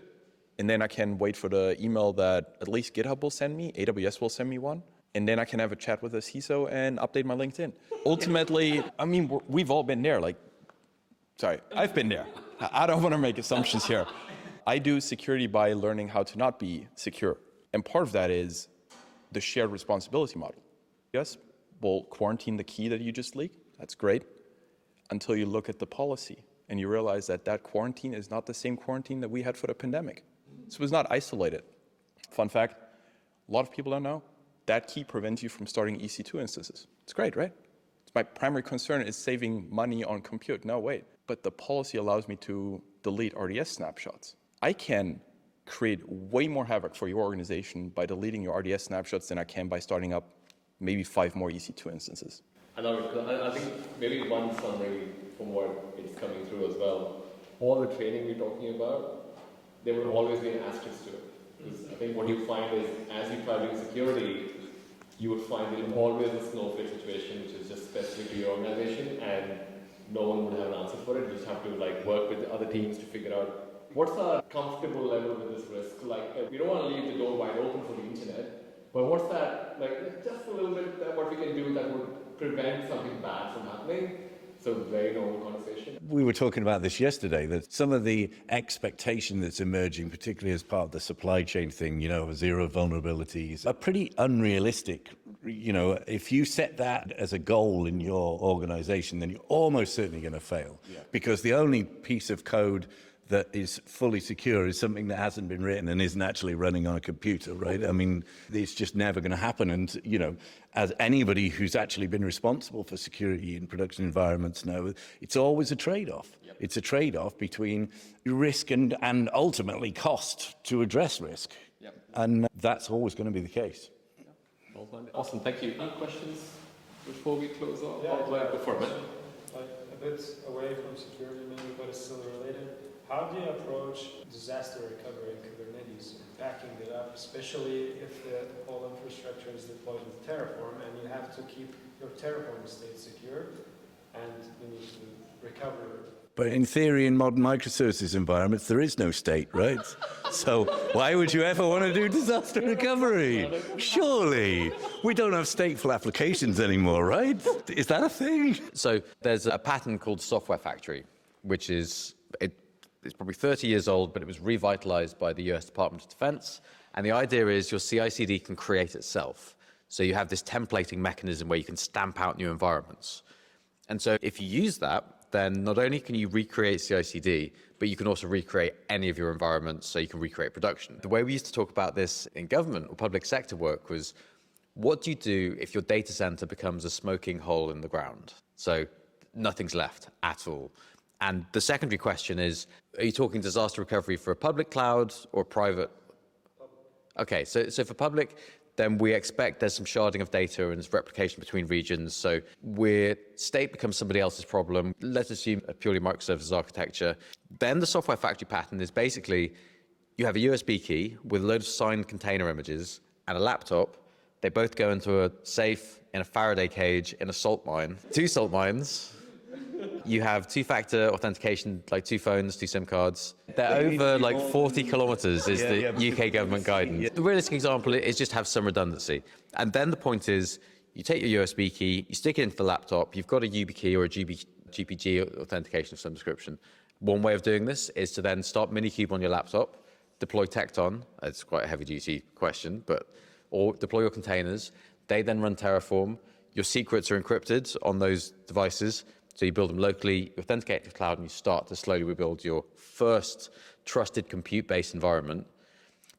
and then I can wait for the email that at least GitHub will send me, AWS will send me one, and then I can have a chat with a CISO and update my LinkedIn. Ultimately, I mean, we've all been there. I've been there. I don't want to make assumptions here. I do security by learning how to not be secure. And part of that is the shared responsibility model. Yes, we'll quarantine the key that you just leaked. That's great. Until you look at the policy and you realize that that quarantine is not the same quarantine that we had for the pandemic. This was not isolated. Fun fact, a lot of people don't know, that key prevents you from starting EC2 instances. It's great, right? My primary concern is saving money on compute. No, wait. But the policy allows me to delete RDS snapshots. I can create way more havoc for your organization by deleting your RDS snapshots than I can by starting up maybe 5 more EC2 instances. I think maybe one summary from what it's coming through as well. All the training we're talking about, there will always be an asterisk to it. Because I think what you find is, as you try doing security, you would find there's always a snowflake situation which is just specific to your organization, and no one would have an answer for it. You just have to work with the other teams to figure out what's our comfortable level with this risk. We don't want to leave the door wide open for the internet, but what's that, just a little bit what we can do that would prevent something bad from happening. So very normal conversation. We were talking about this yesterday, that some of the expectation that's emerging, particularly as part of the supply chain thing, zero vulnerabilities, are pretty unrealistic. If you set that as a goal in your organization, then you're almost certainly going to fail. Yeah. Because the only piece of code that is fully secure is something that hasn't been written and isn't actually running on a computer, right? I mean, it's just never going to happen. And, as anybody who's actually been responsible for security in production environments know, it's always a trade-off. Yep. It's a trade-off between risk and ultimately cost to address risk. Yep. And that's always going to be the case. Yeah. Awesome, thank you. Any questions before we close off? Yeah, before a bit. A bit away from security maybe, but it's still related. How do you approach disaster recovery in Kubernetes, backing it up, especially if the whole infrastructure is deployed with Terraform and you have to keep your Terraform estate secure and you need to recover? But in theory, in modern microservices environments, there is no state, right? So why would you ever want to do disaster recovery? Surely. We don't have stateful applications anymore, right? Is that a thing? So there's a pattern called Software Factory, which is... It's probably 30 years old, but it was revitalized by the US Department of Defense. And the idea is your CI/CD can create itself. So you have this templating mechanism where you can stamp out new environments. And so if you use that, then not only can you recreate CI/CD, but you can also recreate any of your environments, so you can recreate production. The way we used to talk about this in government or public sector work was, what do you do if your data center becomes a smoking hole in the ground? So nothing's left at all. And the secondary question is, are you talking disaster recovery for a public cloud or private? Okay, so for public, then we expect there's some sharding of data and there's replication between regions. So where state becomes somebody else's problem, let's assume a purely microservices architecture. Then the Software Factory pattern is basically, you have a USB key with a load of signed container images and a laptop. They both go into a safe in a Faraday cage in a salt mine. 2 salt mines. You have 2-factor authentication, 2 phones, 2 SIM cards. They're over 40 kilometers is the UK government guidance. The realistic example is just have some redundancy. And then the point is, you take your USB key, you stick it into the laptop, you've got a YubiKey or a GPG authentication of some description. One way of doing this is to then start Minikube on your laptop, deploy Tecton, it's quite a heavy-duty question, or deploy your containers. They then run Terraform. Your secrets are encrypted on those devices. So you build them locally, you authenticate to the cloud, and you start to slowly rebuild your first trusted compute-based environment.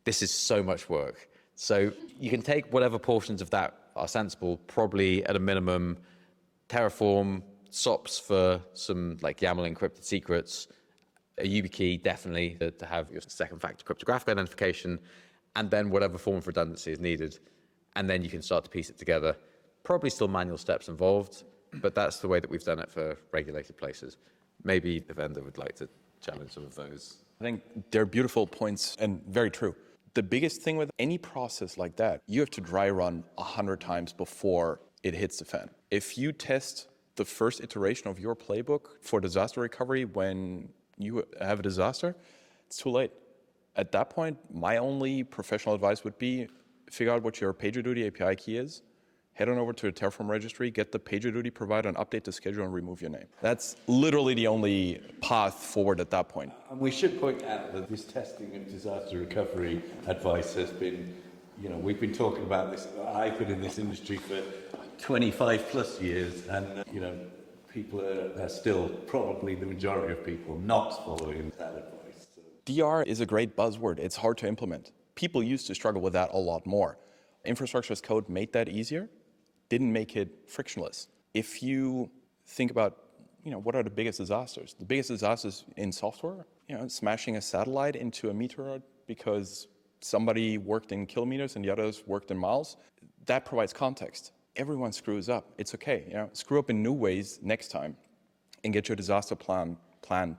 This is so much work. So you can take whatever portions of that are sensible, probably at a minimum, Terraform, SOPs for some YAML encrypted secrets, a YubiKey definitely to have your second-factor cryptographic identification, and then whatever form of redundancy is needed. And then you can start to piece it together. Probably still manual steps involved, but that's the way that we've done it for regulated places. Maybe the vendor would like to challenge some of those. I think they're beautiful points and very true. The biggest thing with any process like that, you have to dry run 100 times before it hits the fan. If you test the first iteration of your playbook for disaster recovery when you have a disaster, it's too late. At that point, my only professional advice would be figure out what your PagerDuty API key is, head on over to the Terraform registry, get the PagerDuty provider and update the schedule and remove your name. That's literally the only path forward at that point. And we should point out that this testing and disaster recovery advice has been, we've been talking about this. I've been in this industry for 25 plus years, and, people are still, probably the majority of people, not following that advice. So. DR is a great buzzword. It's hard to implement. People used to struggle with that a lot more. Infrastructure as code made that easier, didn't make it frictionless. If you think about, what are the biggest disasters? The biggest disasters in software, smashing a satellite into a meteoroid because somebody worked in kilometers and the others worked in miles, that provides context. Everyone screws up. It's okay. Screw up in new ways next time and get your disaster plan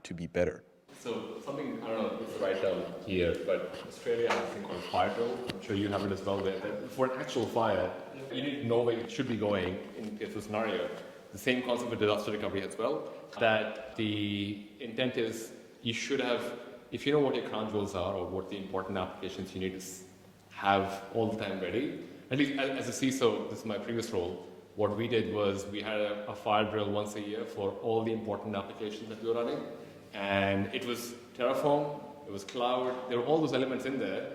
to be better. So something, I don't know if it's right down here, but Australia has a thing called fire drill. I'm sure you have it as well there. That for an actual fire, you need to know where you should be going in case of a scenario. The same concept with disaster recovery as well, that the intent is you should have, if you know what your crown jewels are or what the important applications you need to have all the time ready. At least as a CISO, this is my previous role, what we did was we had a fire drill once a year for all the important applications that we were running. And it was Terraform, it was cloud, there were all those elements in there.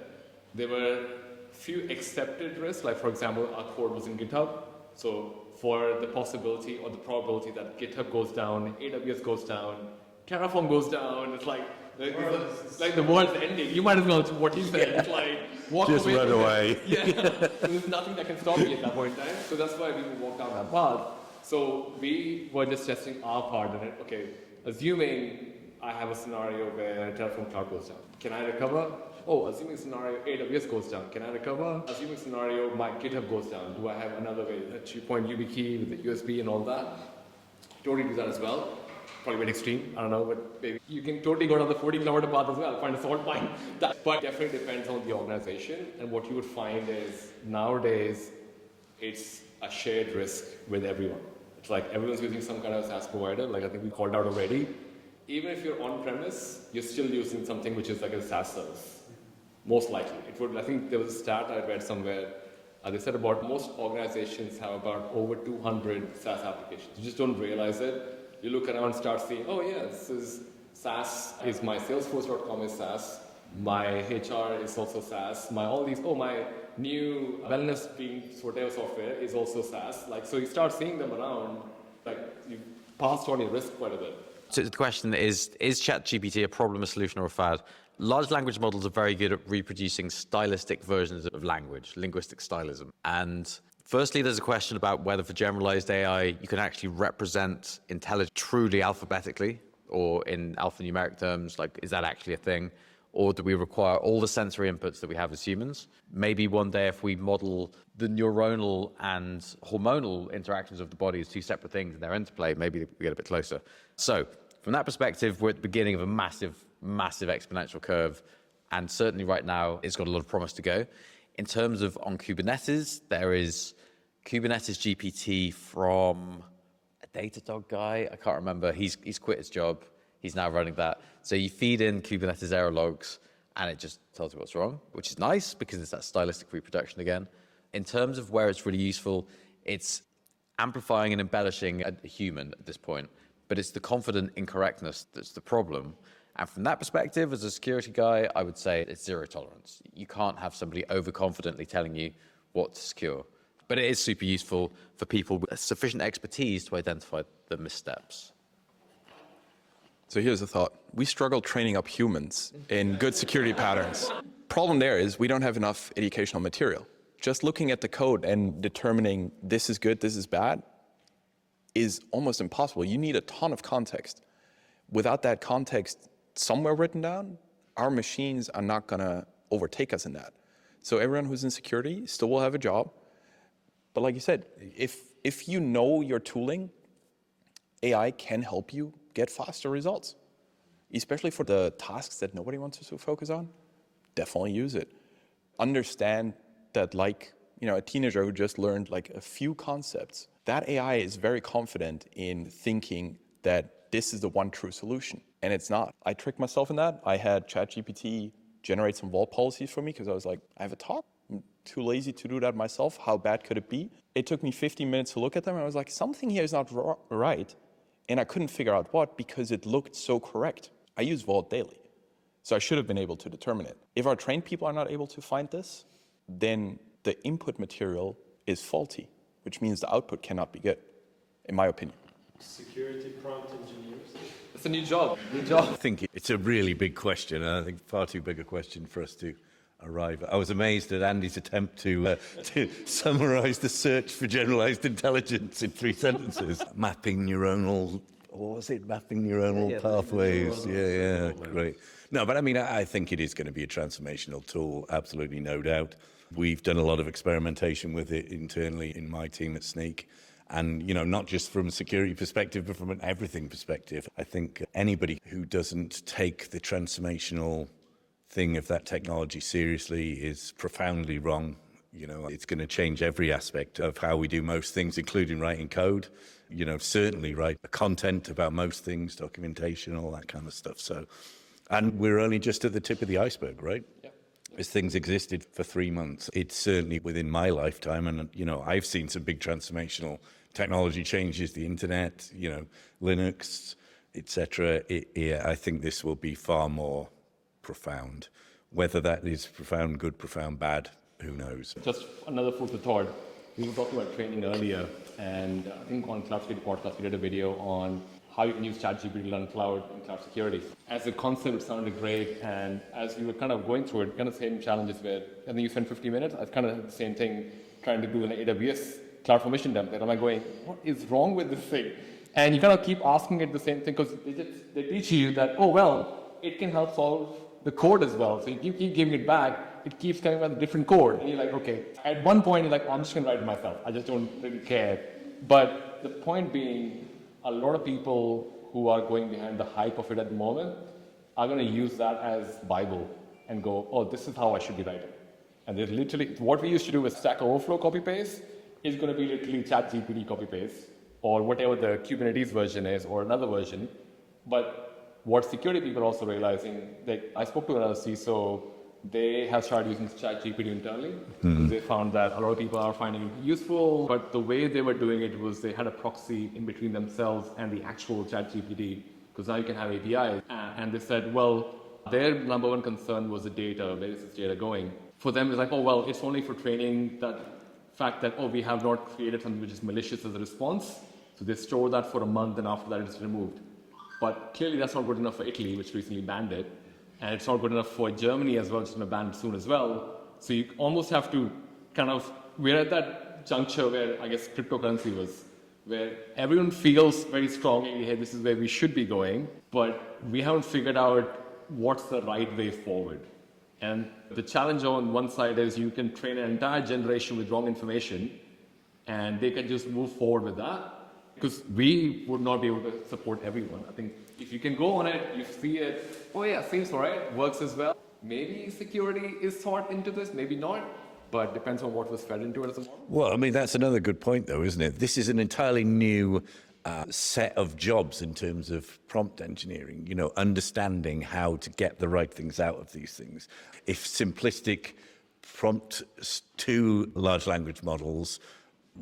There were few accepted risks, like for example, our code was in GitHub. So for the possibility or the probability that GitHub goes down, AWS goes down, Terraform goes down, it's like the world's ending. You might as well, what he said, it's like, walk just away. Just run away. Yeah, so there's nothing that can stop you at that point in time. So that's why we would walk down that path. So we were just testing our part in it. Okay, assuming I have a scenario where Terraform Cloud goes down. Can I recover? Oh, assuming scenario AWS goes down. Can I recover? Assuming scenario my GitHub goes down. Do I have another way? A 2-point YubiKey with the USB and all that? Totally do that as well. Probably a bit extreme, I don't know, but maybe you can totally go down the 40-kilometer path as well, find a salt mine. But definitely depends on the organization. And what you would find is nowadays, it's a shared risk with everyone. It's like everyone's using some kind of SaaS provider, like I think we called out already. Even if you're on-premise, you're still using something which is like a SaaS service. Most likely. I think there was a stat I read somewhere. They said about most organizations have about over 200 SaaS applications. You just don't realize it. You look around and start seeing, oh yeah, this is SaaS, is my Salesforce.com is SaaS, my HR is also SaaS, my new wellness being whatever software is also SaaS. So you start seeing them around, you passed on your risk quite a bit. So the question is ChatGPT a problem, a solution, or a fad? Large language models are very good at reproducing stylistic versions of language, linguistic stylism. And firstly, there's a question about whether for generalized AI, you can actually represent intelligence truly alphabetically or in alphanumeric terms, is that actually a thing? Or do we require all the sensory inputs that we have as humans? Maybe one day if we model the neuronal and hormonal interactions of the body as two separate things and their interplay, maybe we get a bit closer. So from that perspective, we're at the beginning of a massive, massive exponential curve. And certainly right now, it's got a lot of promise to go. In terms of on Kubernetes, there is Kubernetes GPT from a Datadog guy. I can't remember. He's quit his job. He's now running that. So you feed in Kubernetes error logs, and it just tells you what's wrong, which is nice because it's that stylistic reproduction again. In terms of where it's really useful, it's amplifying and embellishing a human at this point, but it's the confident incorrectness that's the problem. And from that perspective, as a security guy, I would say it's zero tolerance. You can't have somebody overconfidently telling you what to secure. But it is super useful for people with sufficient expertise to identify the missteps. So here's the thought. We struggle training up humans in good security patterns. Problem there is we don't have enough educational material. Just looking at the code and determining this is good, this is bad, is almost impossible. You need a ton of context. Without that context somewhere written down, our machines are not going to overtake us in that. So everyone who's in security still will have a job. But like you said, if you know your tooling, AI can help you get faster results, especially for the tasks that nobody wants to focus on. Definitely use it. understand that, like, a teenager who just learned like a few concepts, that AI is very confident in thinking that this is the one true solution. And it's not. I tricked myself in that. I had ChatGPT generate some vault policies for me because I was like, I have a talk. I'm too lazy to do that myself. How bad could it be? It took me 15 minutes to look at them, and I was like, something here is not right. And I couldn't figure out what, because it looked so correct. I use Vault daily, so I should have been able to determine it. If our trained people are not able to find this, then the input material is faulty, which means the output cannot be good, in my opinion. Security prompt engineers. It's a new job. I think it's a really big question, and I think far too big a question for us to arrive at. I was amazed at Andy's attempt to summarize the search for generalized intelligence in 3 sentences. Mapping neuronal, what was it? Mapping neuronal pathways. Yeah, great. No, but I mean, I think it is going to be a transformational tool, absolutely no doubt. We've done a lot of experimentation with it internally in my team at Snyk. And, not just from a security perspective, but from an everything perspective. I think anybody who doesn't take the transformational thing of that technology seriously is profoundly wrong. It's going to change every aspect of how we do most things, including writing code. Certainly write content about most things, documentation, all that kind of stuff. So, and we're only just at the tip of the iceberg, right? Yep. As things existed for 3 months. It's certainly within my lifetime, and I've seen some big transformational technology changes, the internet, Linux, etc. I think this will be far more profound. Whether that is profound good, profound bad, who knows? Just another food for thought. We were talking about training earlier, and I think on Cloud Security Podcast we did a video on how you can use ChatGPT to learn cloud and cloud security. As a concept, it sounded great, and as we were kind of going through it, kind of same challenges where I think you spent 50 minutes. I kind of had the same thing trying to do an AWS CloudFormation dump. And I'm going, what is wrong with this thing? And you kind of keep asking it the same thing because they teach you that, oh, well, it can help solve the code as well. So you keep giving it back, it keeps coming with a different code. And you're like, okay. At one point, you're like, oh, I'm just going to write it myself. I just don't really care. But the point being, a lot of people who are going behind the hype of it at the moment are going to use that as Bible and go, oh, this is how I should be writing. And there's literally, what we used to do with Stack Overflow copy-paste is going to be literally ChatGPT copy-paste or whatever the Kubernetes version is or another version. But what security people are also realizing, like I spoke to another CISO, they have started using ChatGPT internally. They found that a lot of people are finding it useful, but the way they were doing it was they had a proxy in between themselves and the actual ChatGPT, because now you can have APIs. And they said, well, their number one concern was the data. Where is this data going? For them, it's like, oh, well, it's only for training that fact that, oh, we have not created something which is malicious as a response. So they store that for a month, and after that, it's removed. But clearly, that's not good enough for Italy, which recently banned it. And it's not good enough for Germany as well, which is going to ban it soon as well. So you almost have to kind of, we're at that juncture where I guess cryptocurrency was, where everyone feels very strongly, hey, this is where we should be going, but we haven't figured out what's the right way forward. And the challenge on one side is you can train an entire generation with wrong information, and they can just move forward with that, because we would not be able to support everyone. I think if you can go on it, you see it, oh yeah, seems all right, works as well. Maybe security is thought into this, maybe not, but depends on what was fed into it as a model. Well, I mean, that's another good point, though, isn't it? This is an entirely new set of jobs in terms of prompt engineering, understanding how to get the right things out of these things. If simplistic prompt to large language models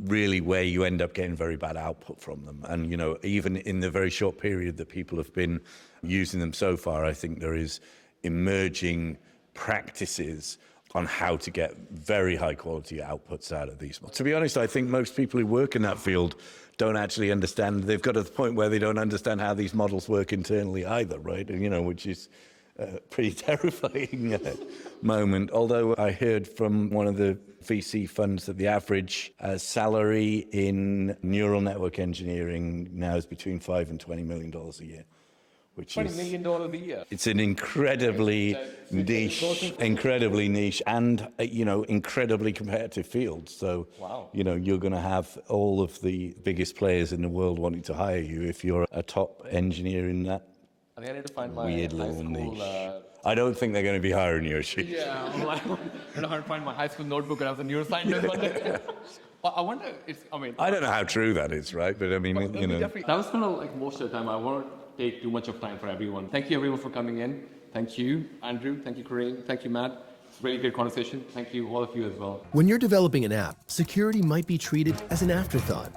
really where you end up getting very bad output from them. And, even in the very short period that people have been using them so far, I think there is emerging practices on how to get very high quality outputs out of these. To be honest, I think most people who work in that field don't actually understand. They've got to the point where they don't understand how these models work internally either, right? And, which is a pretty terrifying moment. Although I heard from one of the VC funds that the average salary in neural network engineering now is between $5 and $20 million a year. Which $20 million a year. It's an incredibly niche and, incredibly competitive field. So, wow. You're going to have all of the biggest players in the world wanting to hire you if you're a top engineer in that I think I need to find my weird high little school, niche. I don't think they're going to be hiring you, Ashish. Yeah, I'm like, I don't know how to find my high school notebook and I was a neuroscientist one day. I wonder, I don't know how true that is, right? But I mean, you know. That was kind of like most of the time. I won't take too much of time for everyone. Thank you everyone for coming in. Thank you, Andrew. Thank you, Kerim. Thank you, Matt. Really great conversation. Thank you, all of you as well. When you're developing an app, security might be treated as an afterthought.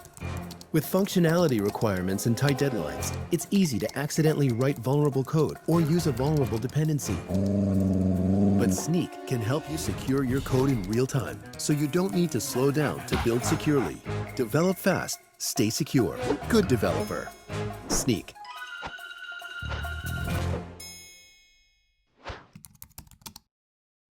With functionality requirements and tight deadlines, it's easy to accidentally write vulnerable code or use a vulnerable dependency. But Snyk can help you secure your code in real time, so you don't need to slow down to build securely. Develop fast, stay secure. Good developer. Snyk.